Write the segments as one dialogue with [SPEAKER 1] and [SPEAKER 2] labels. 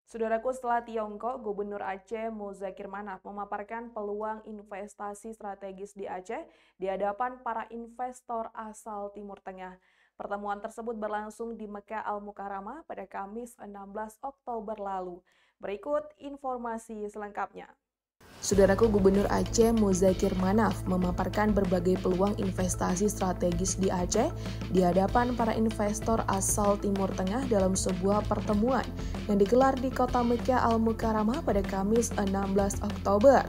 [SPEAKER 1] Saudaraku, setelah Tiongkok, Gubernur Aceh Muzakir Manaf memaparkan peluang investasi strategis di Aceh di hadapan para investor asal Timur Tengah. Pertemuan tersebut berlangsung di Mekah Al-Mukarramah pada Kamis 16 Oktober lalu. Berikut informasi selengkapnya. Saudaraku, Gubernur Aceh Muzakir Manaf memaparkan berbagai peluang investasi strategis di Aceh di hadapan para investor asal Timur Tengah dalam sebuah pertemuan yang digelar di kota Mekah Al-Mukarramah pada Kamis 16 Oktober.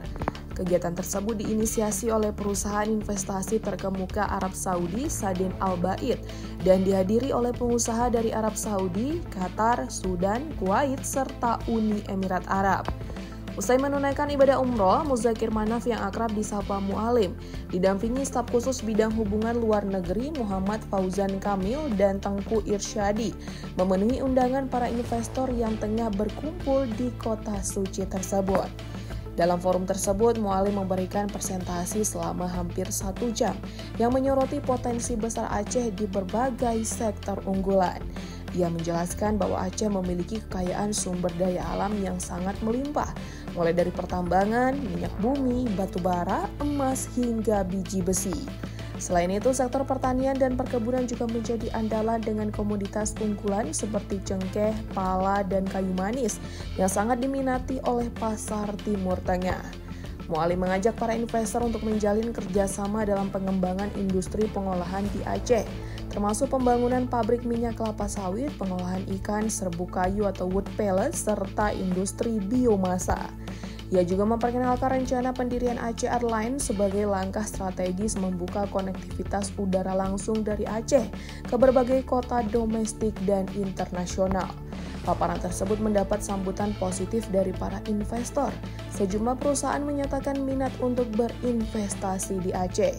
[SPEAKER 1] Kegiatan tersebut diinisiasi oleh perusahaan investasi terkemuka Arab Saudi Sadin Al-Baid dan dihadiri oleh pengusaha dari Arab Saudi, Qatar, Sudan, Kuwait, serta Uni Emirat Arab. Usai menunaikan ibadah umroh, Muzakir Manaf yang akrab disapa Mu'alim, didampingi staf khusus bidang hubungan luar negeri Muhammad Fauzan Kamil dan Tengku Irsyadi, memenuhi undangan para investor yang tengah berkumpul di kota suci tersebut. Dalam forum tersebut, Mu'alim memberikan presentasi selama hampir 1 jam yang menyoroti potensi besar Aceh di berbagai sektor unggulan. Ia menjelaskan bahwa Aceh memiliki kekayaan sumber daya alam yang sangat melimpah, mulai dari pertambangan, minyak bumi, batu bara, emas, hingga biji besi. Selain itu, sektor pertanian dan perkebunan juga menjadi andalan dengan komoditas unggulan seperti cengkeh, pala, dan kayu manis yang sangat diminati oleh pasar Timur Tengah. Mu'alim mengajak para investor untuk menjalin kerjasama dalam pengembangan industri pengolahan di Aceh, termasuk pembangunan pabrik minyak kelapa sawit, pengolahan ikan, serbuk kayu atau wood pellet, serta industri biomasa. Ia juga memperkenalkan rencana pendirian Aceh Airlines sebagai langkah strategis membuka konektivitas udara langsung dari Aceh ke berbagai kota domestik dan internasional. Paparan tersebut mendapat sambutan positif dari para investor. Sejumlah perusahaan menyatakan minat untuk berinvestasi di Aceh.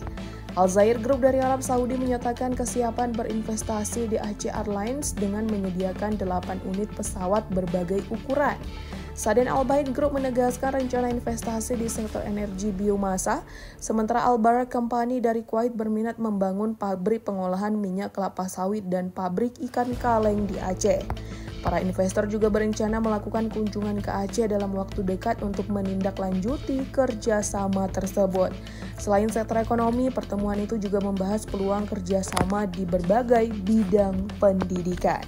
[SPEAKER 1] Al-Zair Group dari Arab Saudi menyatakan kesiapan berinvestasi di Aceh Airlines dengan menyediakan 8 unit pesawat berbagai ukuran. Sadin Al-Baid Group menegaskan rencana investasi di sektor energi biomasa, sementara Al-Barak Company dari Kuwait berminat membangun pabrik pengolahan minyak kelapa sawit dan pabrik ikan kaleng di Aceh. Para investor juga berencana melakukan kunjungan ke Aceh dalam waktu dekat untuk menindaklanjuti kerjasama tersebut. Selain sektor ekonomi, pertemuan itu juga membahas peluang kerjasama di berbagai bidang pendidikan.